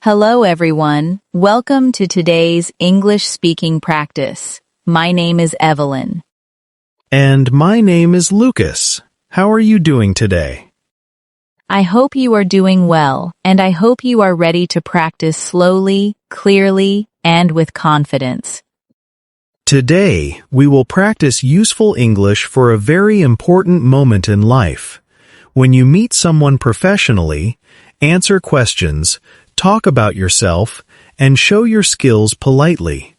Hello everyone, welcome to today's English speaking practice. My name is Evelyn. And my name is Lucas. How are you doing today? I hope you are doing well, and I hope you are ready to practice slowly, clearly, and with confidence. Today, we will practice useful English for a very important moment in life. When you meet someone professionally, answer questions, talk about yourself, and show your skills politely.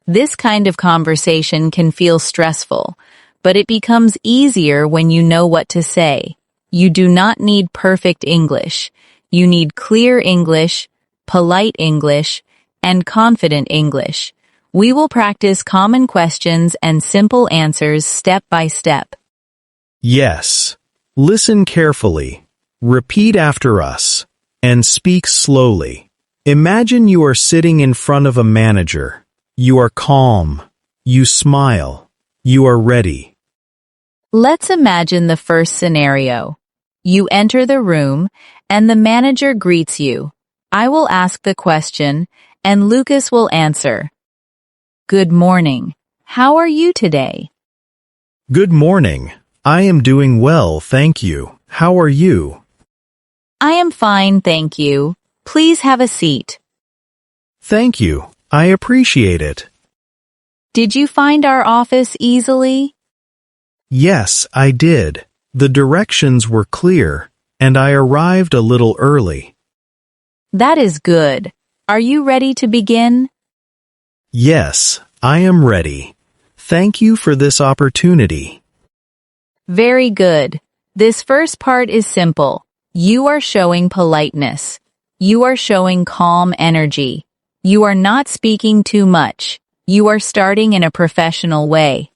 This kind of conversation can feel stressful, but it becomes easier when you know what to say. You do not need perfect English. You need clear English, polite English, and confident English. We will practice common questions and simple answers step by step. Yes. Listen carefully. Repeat after us. And speak slowly. Imagine you are sitting in front of a manager. You are calm. You smile. You are ready. Let's imagine the first scenario. You enter the room, and the manager greets you. I will ask the question, and Lucas will answer. Good morning. How are you today? Good morning. I am doing well, thank you. How are you? I am fine, thank you. Please have a seat. Thank you. I appreciate it. Did you find our office easily? Yes, I did. The directions were clear, and I arrived a little early. That is good. Are you ready to begin? Yes, I am ready. Thank you for this opportunity. Very good. This first part is simple. You are showing politeness. You are showing calm energy. You are not speaking too much. You are starting in a professional way.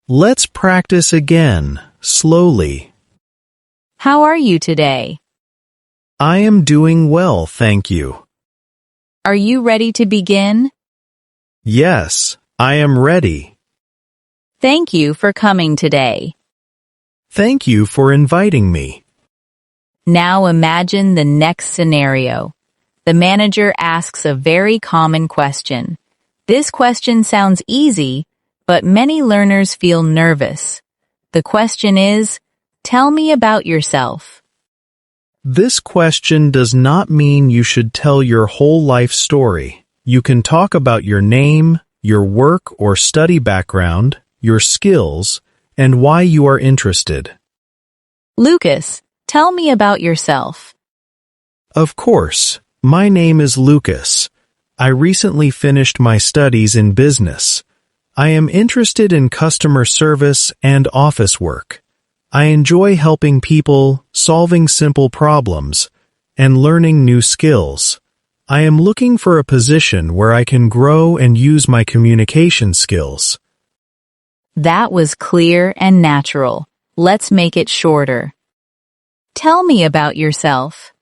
Let's practice again, slowly. How are you today? I am doing well, thank you. Are you ready to begin? Yes, I am ready. Thank you for coming today. Thank you for inviting me. Now imagine the next scenario. The manager asks a very common question. This question sounds easy, but many learners feel nervous. The question is, tell me about yourself. This question does not mean you should tell your whole life story. You can talk about your name, your work or study background, your skills, and why you are interested. Lucas, tell me about yourself. Of course. My name is Lucas. I recently finished my studies in business. I am interested in customer service and office work. I enjoy helping people, solving simple problems, and learning new skills. I am looking for a position where I can grow and use my communication skills. That was clear and natural. Let's make it shorter. Tell me about yourself.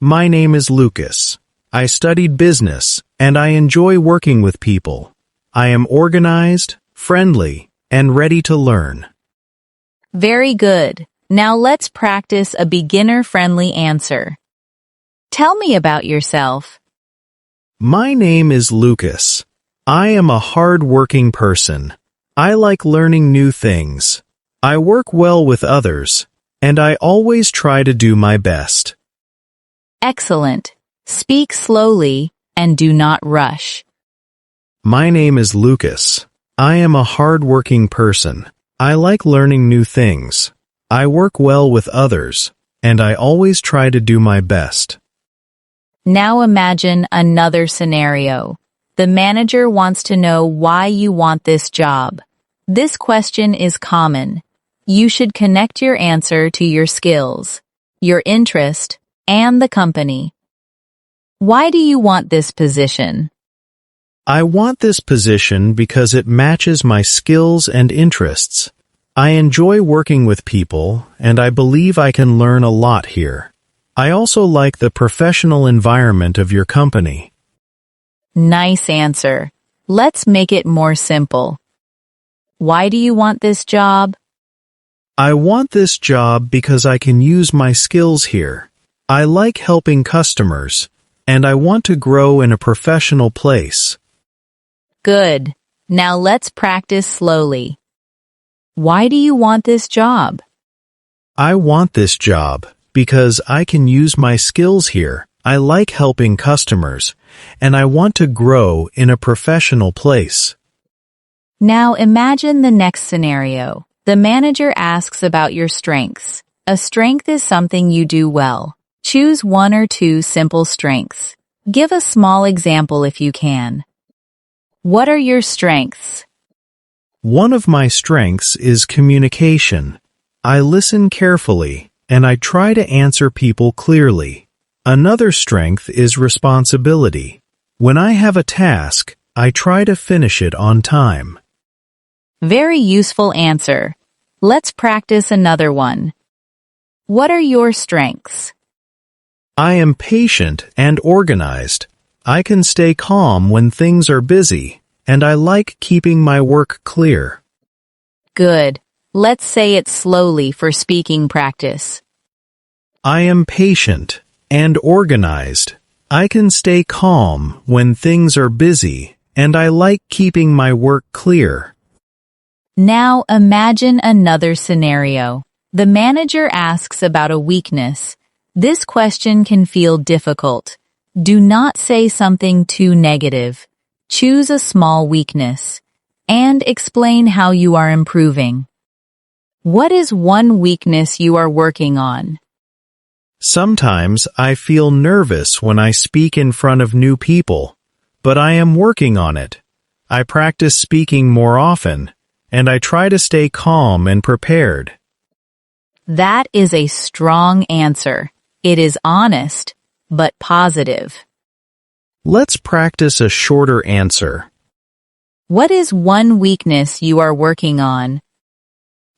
My name is Lucas. I studied business, and I enjoy working with people. I am organized, friendly, and ready to learn. Very good. Now let's practice a beginner-friendly answer. Tell me about yourself. My name is Lucas. I am a hard-working person. I like learning new things. I work well with others, and I always try to do my best. Excellent. Speak slowly and do not rush. My name is Lucas. I am a hard-working person. I like learning new things. I work well with others, and I always try to do my best. Now imagine another scenario. The manager wants to know why you want this job. This question is common. You should connect your answer to your skills, your interest, and the company. Why do you want this position? I want this position because it matches my skills and interests. I enjoy working with people, and I believe I can learn a lot here. I also like the professional environment of your company. Nice answer. Let's make it more simple. Why do you want this job? I want this job because I can use my skills here. I like helping customers, and I want to grow in a professional place. Good. Now let's practice slowly. Why do you want this job? I want this job because I can use my skills here. I like helping customers, and I want to grow in a professional place. Now imagine the next scenario. The manager asks about your strengths. A strength is something you do well. Choose one or two simple strengths. Give a small example if you can. What are your strengths? One of my strengths is communication. I listen carefully, and I try to answer people clearly. Another strength is responsibility. When I have a task, I try to finish it on time. Very useful answer. Let's practice another one. What are your strengths? I am patient and organized. I can stay calm when things are busy, and I like keeping my work clear. Good. Let's say it slowly for speaking practice. I am patient and organized. I can stay calm when things are busy, and I like keeping my work clear. Now imagine another scenario. The manager asks about a weakness. This question can feel difficult. Do not say something too negative. Choose a small weakness and explain how you are improving. What is one weakness you are working on? Sometimes I feel nervous when I speak in front of new people, but I am working on it. I practice speaking more often, and I try to stay calm and prepared. That is a strong answer. It is honest, but positive. Let's practice a shorter answer. What is one weakness you are working on?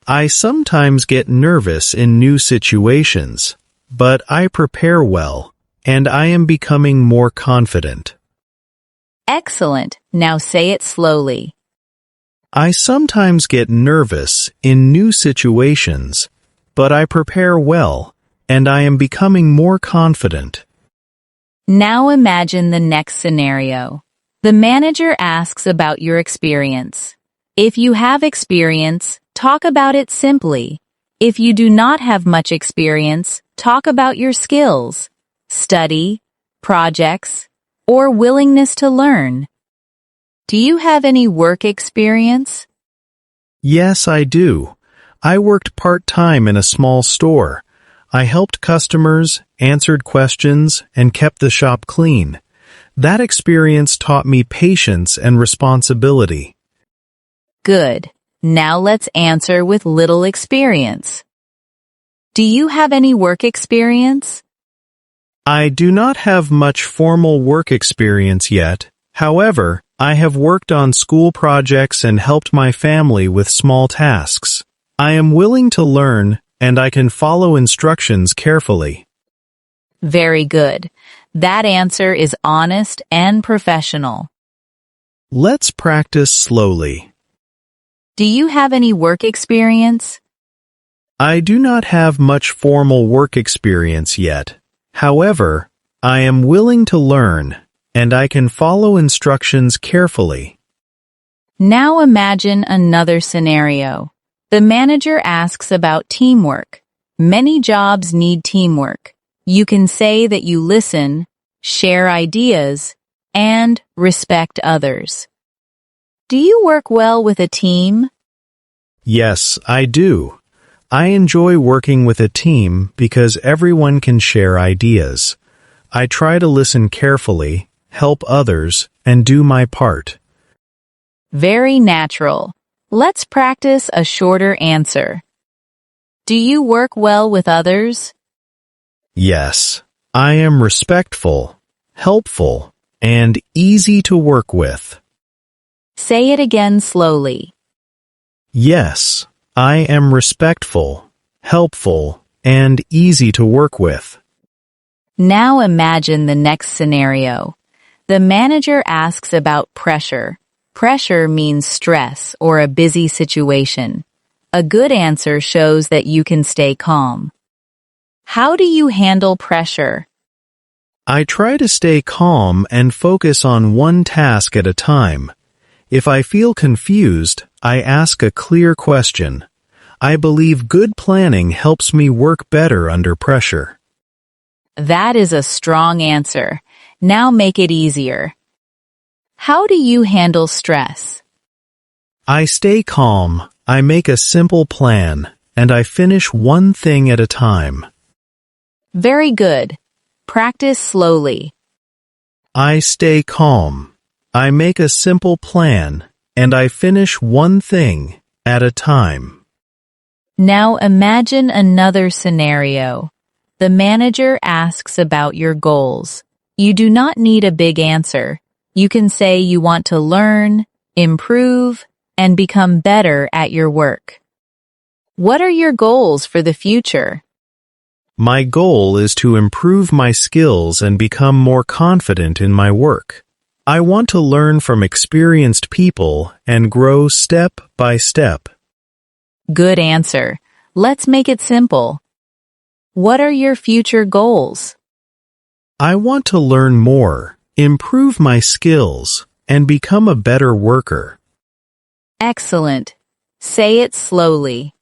I sometimes get nervous in new situations, but I prepare well, and I am becoming more confident. Excellent. Now say it slowly. I sometimes get nervous in new situations, but I prepare well, and I am becoming more confident. Now imagine the next scenario. The manager asks about your experience. If you have experience, talk about it simply. If you do not have much experience, talk about your skills, study, projects, or willingness to learn. Do you have any work experience? Yes, I do. I worked part-time in a small store. I helped customers, answered questions, and kept the shop clean. That experience taught me patience and responsibility. Good. Now let's answer with little experience. Do you have any work experience? I do not have much formal work experience yet. However, I have worked on school projects and helped my family with small tasks. I am willing to learn, and I can follow instructions carefully. Very good. That answer is honest and professional. Let's practice slowly. Do you have any work experience? I do not have much formal work experience yet. However, I am willing to learn, and I can follow instructions carefully. Now imagine another scenario. The manager asks about teamwork. Many jobs need teamwork. You can say that you listen, share ideas, and respect others. Do you work well with a team? Yes, I do. I enjoy working with a team because everyone can share ideas. I try to listen carefully, help others, and do my part. Very natural. Let's practice a shorter answer. Do you work well with others? Yes, I am respectful, helpful, and easy to work with. Say it again slowly. Yes, I am respectful, helpful, and easy to work with. Now imagine the next scenario. The manager asks about pressure. Pressure means stress or a busy situation. A good answer shows that you can stay calm. How do you handle pressure? I try to stay calm and focus on one task at a time. If I feel confused, I ask a clear question. I believe good planning helps me work better under pressure. That is a strong answer. Now make it easier. How do you handle stress? I stay calm, I make a simple plan, and I finish one thing at a time. Very good. Practice slowly. I stay calm, I make a simple plan, and I finish one thing at a time. Now imagine another scenario. The manager asks about your goals. You do not need a big answer. You can say you want to learn, improve, and become better at your work. What are your goals for the future? My goal is to improve my skills and become more confident in my work. I want to learn from experienced people and grow step by step. Good answer. Let's make it simple. What are your future goals? I want to learn more, improve my skills, and become a better worker. Excellent. Say it slowly.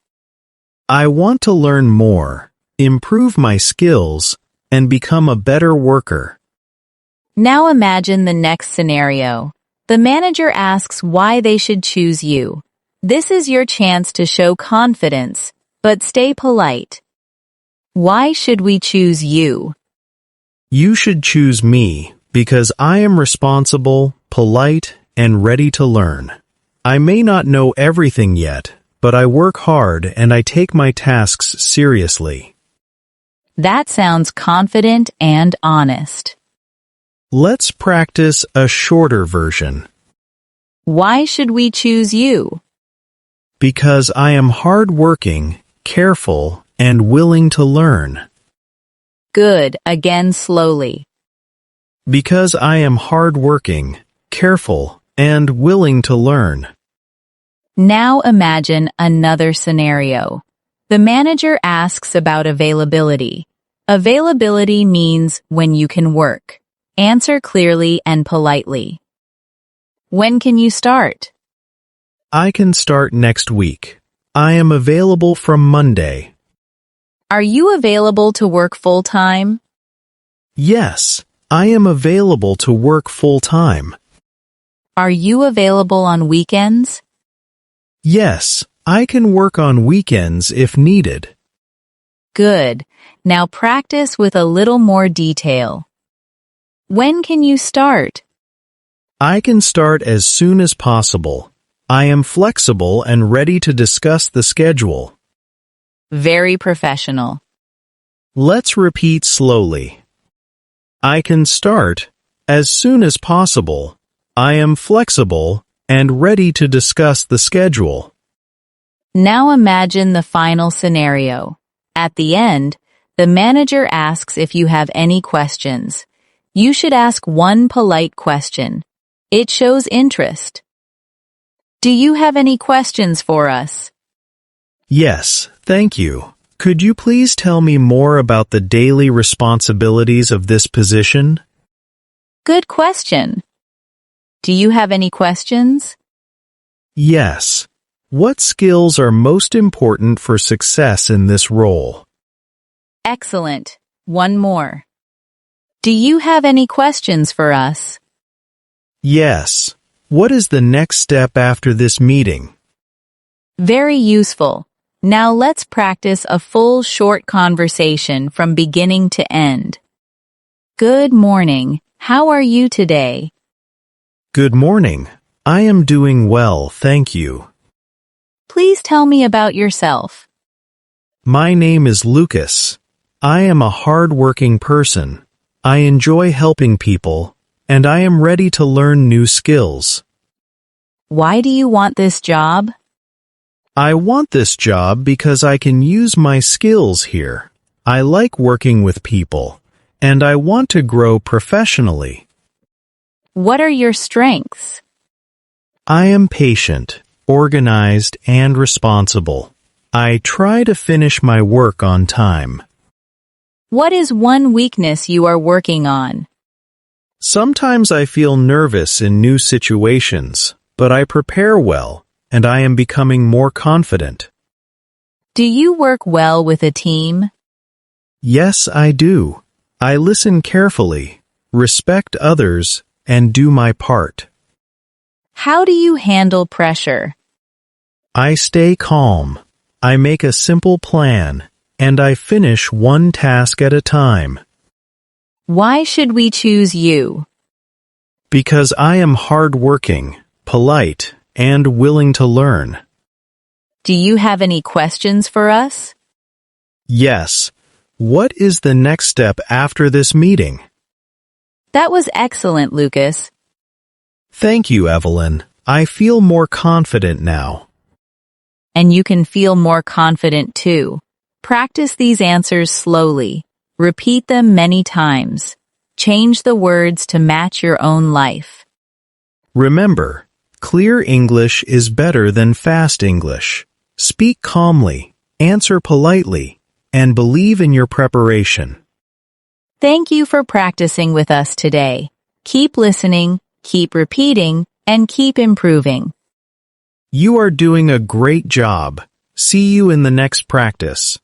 I want to learn more, improve my skills, and become a better worker. Now imagine the next scenario. The manager asks why they should choose you. This is your chance to show confidence, but stay polite. Why should we choose you? You should choose me because I am responsible, polite, and ready to learn. I may not know everything yet, but I work hard and I take my tasks seriously. That sounds confident and honest. Let's practice a shorter version. Why should we choose you? Because I am hardworking, careful, and willing to learn. Good. Again slowly. Because I am hardworking, careful, and willing to learn. Now imagine another scenario. The manager asks about availability. Availability means when you can work. Answer clearly and politely. When can you start? I can start next week. I am available from Monday. Are you available to work full-time? Yes, I am available to work full-time. Are you available on weekends? Yes, I can work on weekends if needed. Good. Now practice with a little more detail. When can you start? I can start as soon as possible. I am flexible and ready to discuss the schedule. Very professional. Let's repeat slowly. I can start as soon as possible. I am flexible and ready to discuss the schedule. Now imagine the final scenario. At the end, the manager asks if you have any questions. You should ask one polite question. It shows interest. Do you have any questions for us? Yes, thank you. Could you please tell me more about the daily responsibilities of this position? Good question. Do you have any questions? Yes. What skills are most important for success in this role? Excellent. One more. Do you have any questions for us? Yes. What is the next step after this meeting? Very useful. Now let's practice a full short conversation from beginning to end. Good morning. How are you today? Good morning. I am doing well, thank you. Please tell me about yourself. My name is Lucas. I am a hard-working person. I enjoy helping people, and I am ready to learn new skills. Why do you want this job? I want this job because I can use my skills here. I like working with people, and I want to grow professionally. What are your strengths? I am patient, organized, and responsible. I try to finish my work on time. What is one weakness you are working on? Sometimes I feel nervous in new situations, but I prepare well, and I am becoming more confident. Do you work well with a team? Yes, I do. I listen carefully, respect others, and do my part. How do you handle pressure? I stay calm. I make a simple plan, and I finish one task at a time. Why should we choose you? Because I am hardworking, polite, and willing to learn. Do you have any questions for us? Yes. What is the next step after this meeting? That was excellent, Lucas. Thank you, Evelyn. I feel more confident now. And you can feel more confident too. Practice these answers slowly. Repeat them many times. Change the words to match your own life. Remember, clear English is better than fast English. Speak calmly, answer politely, and believe in your preparation. Thank you for practicing with us today. Keep listening, keep repeating, and keep improving. You are doing a great job. See you in the next practice.